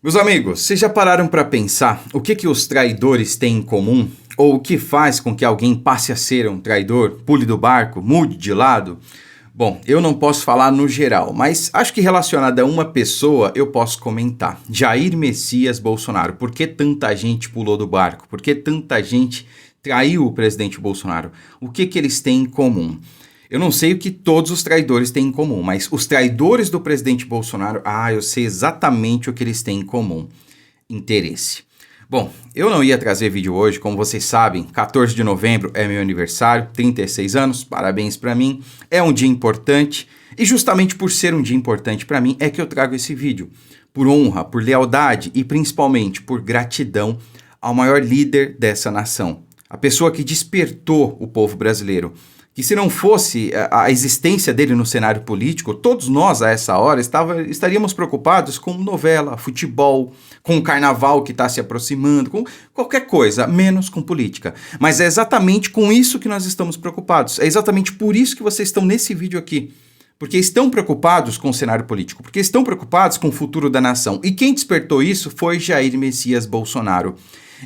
Meus amigos, vocês já pararam para pensar o que os traidores têm em comum? Ou o que faz com que alguém passe a ser um traidor, pule do barco, mude de lado? Bom, eu não posso falar no geral, mas acho que relacionado a uma pessoa eu posso comentar. Jair Messias Bolsonaro. Por que tanta gente pulou do barco? Por que tanta gente traiu o presidente Bolsonaro? O que eles têm em comum? Eu não sei o que todos os traidores têm em comum, mas os traidores do presidente Bolsonaro, eu sei exatamente o que eles têm em comum. Interesse. Bom, eu não ia trazer vídeo hoje, como vocês sabem, 14 de novembro é meu aniversário, 36 anos, parabéns pra mim, é um dia importante, e justamente por ser um dia importante pra mim é que eu trago esse vídeo. Por honra, por lealdade e principalmente por gratidão ao maior líder dessa nação, a pessoa que despertou o povo brasileiro. Que se não fosse a existência dele no cenário político, todos nós a essa hora estaríamos preocupados com novela, futebol, com o carnaval que está se aproximando, com qualquer coisa, menos com política. Mas é exatamente com isso que nós estamos preocupados. É exatamente por isso que vocês estão nesse vídeo aqui. Porque estão preocupados com o cenário político, porque estão preocupados com o futuro da nação. E quem despertou isso foi Jair Messias Bolsonaro.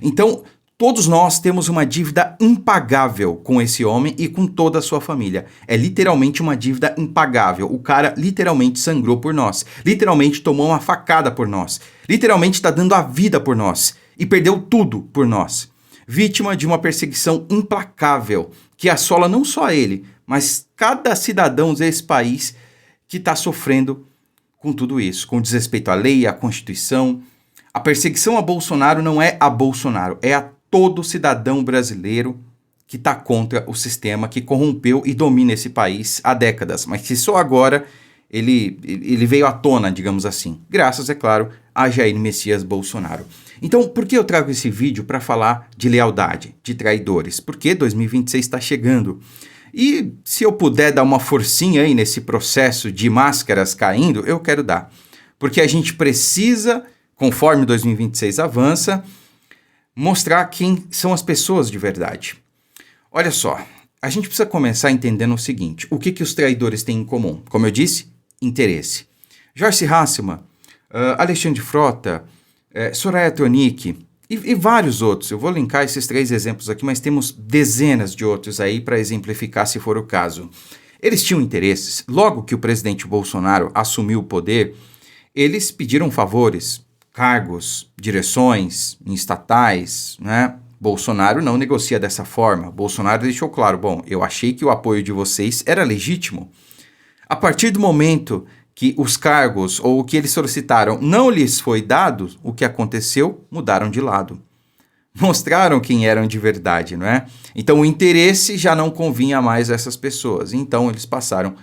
Então, todos nós temos uma dívida impagável com esse homem e com toda a sua família. É literalmente uma dívida impagável. O cara literalmente sangrou por nós. Literalmente tomou uma facada por nós. Literalmente está dando a vida por nós. E perdeu tudo por nós. Vítima de uma perseguição implacável que assola não só ele, mas cada cidadão desse país que está sofrendo com tudo isso. Com desrespeito à lei, à Constituição. A perseguição a Bolsonaro não é a Bolsonaro, é a todo cidadão brasileiro que está contra o sistema que corrompeu e domina esse país há décadas, mas que só agora ele veio à tona, digamos assim, graças, é claro, a Jair Messias Bolsonaro. Então, por que eu trago esse vídeo para falar de lealdade, de traidores? Porque 2026 está chegando. E se eu puder dar uma forcinha aí nesse processo de máscaras caindo, eu quero dar. Porque a gente precisa, conforme 2026 avança, mostrar quem são as pessoas de verdade. Olha só, a gente precisa começar entendendo o seguinte, o que os traidores têm em comum? Como eu disse, interesse. Joyce Hasselman, Alexandre Frota, Soraya Tronic e vários outros. Eu vou linkar esses 3 exemplos aqui, mas temos dezenas de outros aí para exemplificar se for o caso. Eles tinham interesses. Logo que o presidente Bolsonaro assumiu o poder, eles pediram favores, cargos, direções em estatais, né? Bolsonaro não negocia dessa forma. Bolsonaro deixou claro, bom, eu achei que o apoio de vocês era legítimo. A partir do momento que os cargos ou o que eles solicitaram não lhes foi dado, o que aconteceu? Mudaram de lado. Mostraram quem eram de verdade, não é? Então o interesse já não convinha mais a essas pessoas. Então eles passaram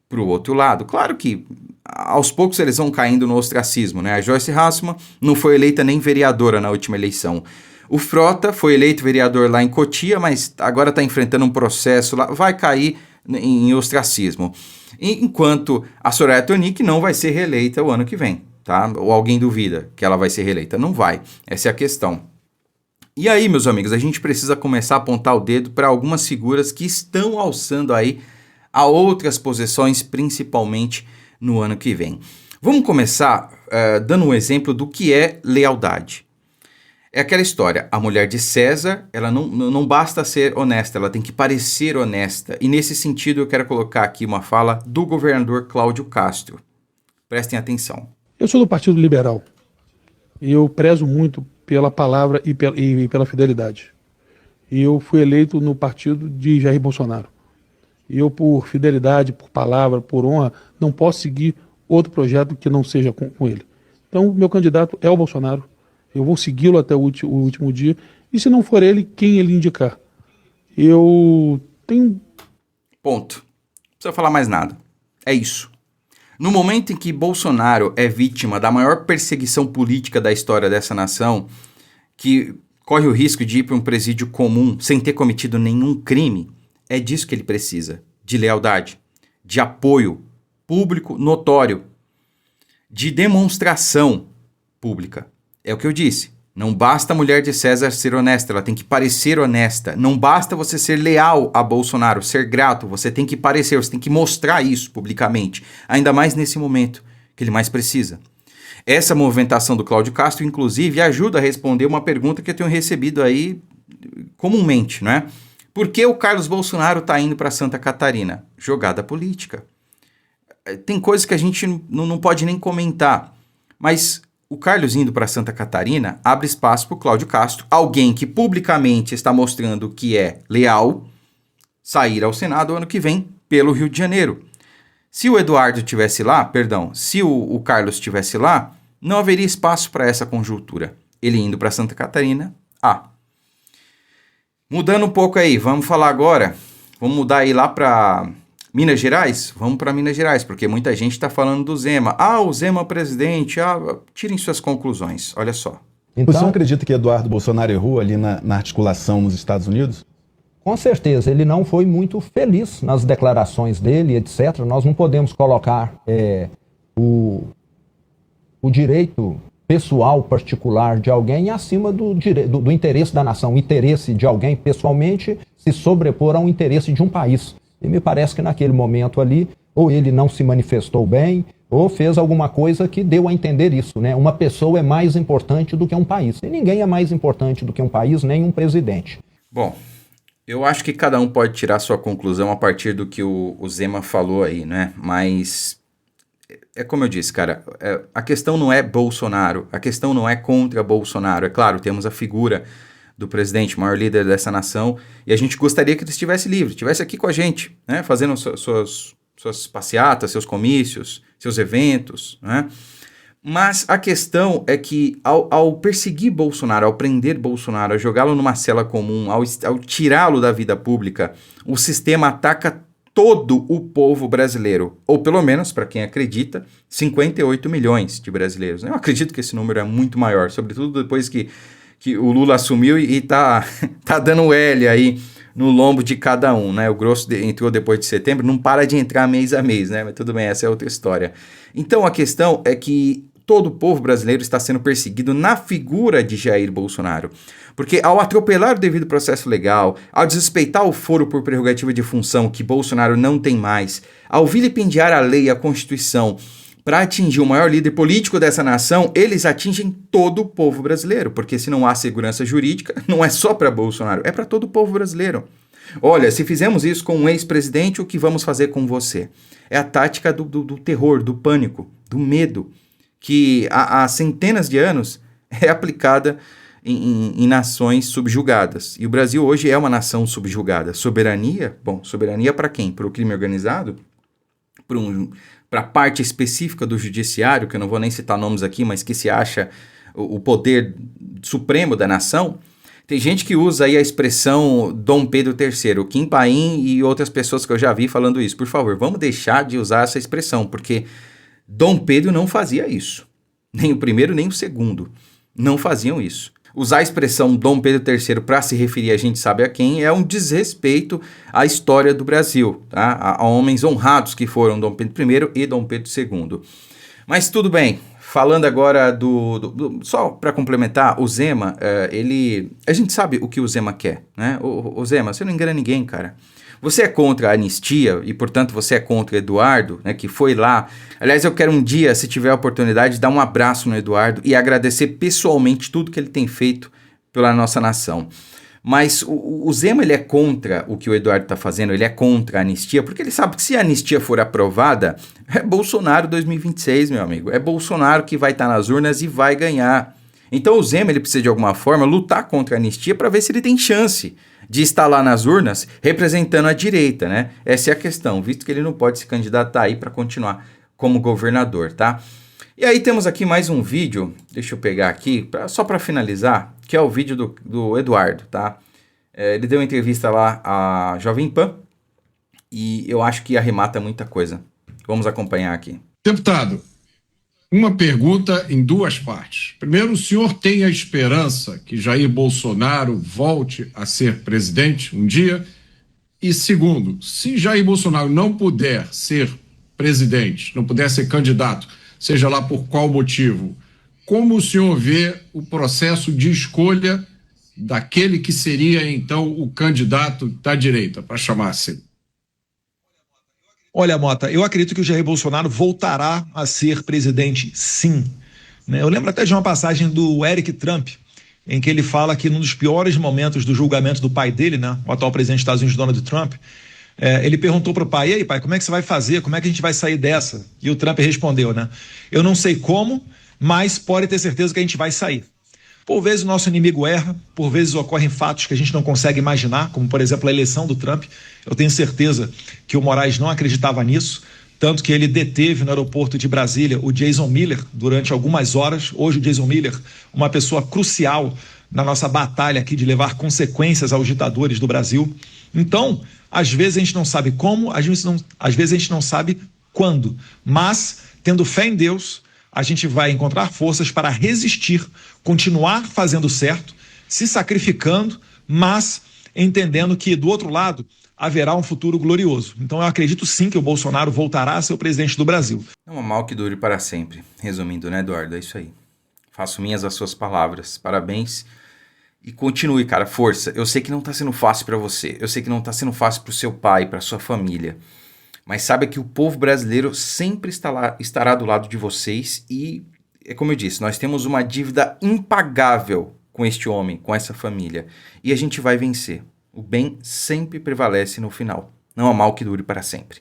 para o outro lado. Claro que aos poucos eles vão caindo no ostracismo, né? A Joyce Hasselman não foi eleita nem vereadora na última eleição. O Frota foi eleito vereador lá em Cotia, mas agora está enfrentando um processo lá, vai cair em ostracismo. Enquanto a Soraya Tronic não vai ser reeleita o ano que vem, tá? Ou alguém duvida que ela vai ser reeleita? Não vai. Essa é a questão. E aí, meus amigos, a gente precisa começar a apontar o dedo para algumas figuras que estão alçando aí a outras posições, principalmente no ano que vem. Vamos começar dando um exemplo do que é lealdade. É aquela história, a mulher de César, ela não basta ser honesta, ela tem que parecer honesta. E nesse sentido eu quero colocar aqui uma fala do governador Cláudio Castro. Prestem atenção. Eu sou do Partido Liberal e eu prezo muito pela palavra e pela fidelidade. E eu fui eleito no partido de Jair Bolsonaro. E eu, por fidelidade, por palavra, por honra, não posso seguir outro projeto que não seja com ele. Então, o meu candidato é o Bolsonaro. Eu vou segui-lo até o último dia. E se não for ele, quem ele indicar? Eu tenho... Ponto. Não precisa falar mais nada. É isso. No momento em que Bolsonaro é vítima da maior perseguição política da história dessa nação, que corre o risco de ir para um presídio comum sem ter cometido nenhum crime, é disso que ele precisa, de lealdade, de apoio público notório, de demonstração pública. É o que eu disse, não basta a mulher de César ser honesta, ela tem que parecer honesta. Não basta você ser leal a Bolsonaro, ser grato, você tem que parecer, você tem que mostrar isso publicamente, ainda mais nesse momento que ele mais precisa. Essa movimentação do Cláudio Castro, inclusive, ajuda a responder uma pergunta que eu tenho recebido aí comumente, né? Por que o Carlos Bolsonaro está indo para Santa Catarina? Jogada política. Tem coisas que a gente não pode nem comentar, mas o Carlos indo para Santa Catarina abre espaço para o Cláudio Castro, alguém que publicamente está mostrando que é leal, sair ao Senado ano que vem pelo Rio de Janeiro. Se o Eduardo estivesse lá, se o Carlos estivesse lá, não haveria espaço para essa conjuntura. Ele indo para Santa Catarina, Mudando um pouco aí, vamos falar agora, vamos mudar aí lá para Minas Gerais? Vamos para Minas Gerais, porque muita gente está falando do Zema. O Zema presidente, tirem suas conclusões, olha só. Então, você não acredita que Eduardo Bolsonaro errou ali na articulação nos Estados Unidos? Com certeza, ele não foi muito feliz nas declarações dele, etc. Nós não podemos colocar o direito pessoal, particular de alguém acima do interesse da nação. O interesse de alguém, pessoalmente, se sobrepor ao interesse de um país. E me parece que naquele momento ali, ou ele não se manifestou bem, ou fez alguma coisa que deu a entender isso, né? Uma pessoa é mais importante do que um país. E ninguém é mais importante do que um país, nem um presidente. Bom, eu acho que cada um pode tirar sua conclusão a partir do que o Zema falou aí, né? Mas é como eu disse, cara, a questão não é Bolsonaro, a questão não é contra Bolsonaro. É claro, temos a figura do presidente, maior líder dessa nação, e a gente gostaria que ele estivesse livre, estivesse aqui com a gente, né? Fazendo suas passeatas, seus comícios, seus eventos, né? Mas a questão é que ao perseguir Bolsonaro, ao prender Bolsonaro, ao jogá-lo numa cela comum, ao tirá-lo da vida pública, o sistema ataca todo o povo brasileiro, ou pelo menos, para quem acredita, 58 milhões de brasileiros. Eu acredito que esse número é muito maior, sobretudo depois que o Lula assumiu e tá dando L aí no lombo de cada um, né? O grosso entrou depois de setembro, não para de entrar mês a mês, né? Mas tudo bem, essa é outra história. Então a questão é que todo o povo brasileiro está sendo perseguido na figura de Jair Bolsonaro. Porque ao atropelar o devido processo legal, ao desrespeitar o foro por prerrogativa de função que Bolsonaro não tem mais, ao vilipendiar a lei e a Constituição para atingir o maior líder político dessa nação, eles atingem todo o povo brasileiro. Porque se não há segurança jurídica, não é só para Bolsonaro, é para todo o povo brasileiro. Olha, se fizemos isso com um ex-presidente, o que vamos fazer com você? É a tática do terror, do pânico, do medo, que há centenas de anos é aplicada em nações subjugadas. E o Brasil hoje é uma nação subjugada. Soberania? Bom, soberania para quem? Para o crime organizado? Para a parte específica do judiciário, que eu não vou nem citar nomes aqui, mas que se acha o poder supremo da nação? Tem gente que usa aí a expressão Dom Pedro III, Kim Paim e outras pessoas que eu já vi falando isso. Por favor, vamos deixar de usar essa expressão, porque Dom Pedro não fazia isso. Nem o primeiro, nem o segundo. Não faziam isso. Usar a expressão Dom Pedro III para se referir a gente sabe a quem é um desrespeito à história do Brasil, tá? A homens honrados que foram Dom Pedro I e Dom Pedro II. Mas tudo bem, falando agora só para complementar, o Zema, a gente sabe o que o Zema quer, né? O Zema, você não engana ninguém, cara. Você é contra a anistia e, portanto, você é contra o Eduardo, né, que foi lá. Aliás, eu quero um dia, se tiver a oportunidade, dar um abraço no Eduardo e agradecer pessoalmente tudo que ele tem feito pela nossa nação. Mas o Zema, ele é contra o que o Eduardo está fazendo, ele é contra a anistia, porque ele sabe que se a anistia for aprovada, é Bolsonaro 2026, meu amigo. É Bolsonaro que vai estar nas urnas e vai ganhar. Então o Zema, ele precisa de alguma forma lutar contra a anistia para ver se ele tem chance de estar lá nas urnas representando a direita, né? Essa é a questão, visto que ele não pode se candidatar aí para continuar como governador, tá? E aí temos aqui mais um vídeo, deixa eu pegar aqui, só para finalizar, que é o vídeo do Eduardo, tá? Ele deu uma entrevista lá à Jovem Pan e eu acho que arremata muita coisa. Vamos acompanhar aqui. Deputado, uma pergunta em duas partes. Primeiro, o senhor tem a esperança que Jair Bolsonaro volte a ser presidente um dia? E segundo, se Jair Bolsonaro não puder ser presidente, não puder ser candidato, seja lá por qual motivo, como o senhor vê o processo de escolha daquele que seria, então, o candidato da direita, para chamar assim? Olha, Mota, eu acredito que o Jair Bolsonaro voltará a ser presidente, sim. né? Eu lembro até de uma passagem do Eric Trump, em que ele fala que num dos piores momentos do julgamento do pai dele, né, o atual presidente dos Estados Unidos, Donald Trump, ele perguntou para o pai: e aí, pai, como é que você vai fazer? Como é que a gente vai sair dessa? E o Trump respondeu, né: eu não sei como, mas pode ter certeza que a gente vai sair. Por vezes o nosso inimigo erra, por vezes ocorrem fatos que a gente não consegue imaginar, como por exemplo a eleição do Trump. Eu tenho certeza que o Moraes não acreditava nisso, tanto que ele deteve no aeroporto de Brasília o Jason Miller durante algumas horas. Hoje o Jason Miller, uma pessoa crucial na nossa batalha aqui de levar consequências aos ditadores do Brasil. Então, às vezes a gente não sabe como, às vezes a gente não sabe quando, mas tendo fé em Deus, a gente vai encontrar forças para resistir, continuar fazendo certo, se sacrificando, mas entendendo que do outro lado haverá um futuro glorioso. Então eu acredito sim que o Bolsonaro voltará a ser o presidente do Brasil. Não há mal que dure para sempre. Resumindo, né, Eduardo? É isso aí. Faço minhas as suas palavras. Parabéns. E continue, cara. Força. Eu sei que não tá sendo fácil para você. Eu sei que não tá sendo fácil pro seu pai, pra sua família. Mas saiba que o povo brasileiro sempre estará do lado de vocês. E, é como eu disse, nós temos uma dívida impagável com este homem, com essa família. E a gente vai vencer. O bem sempre prevalece no final. Não há mal que dure para sempre.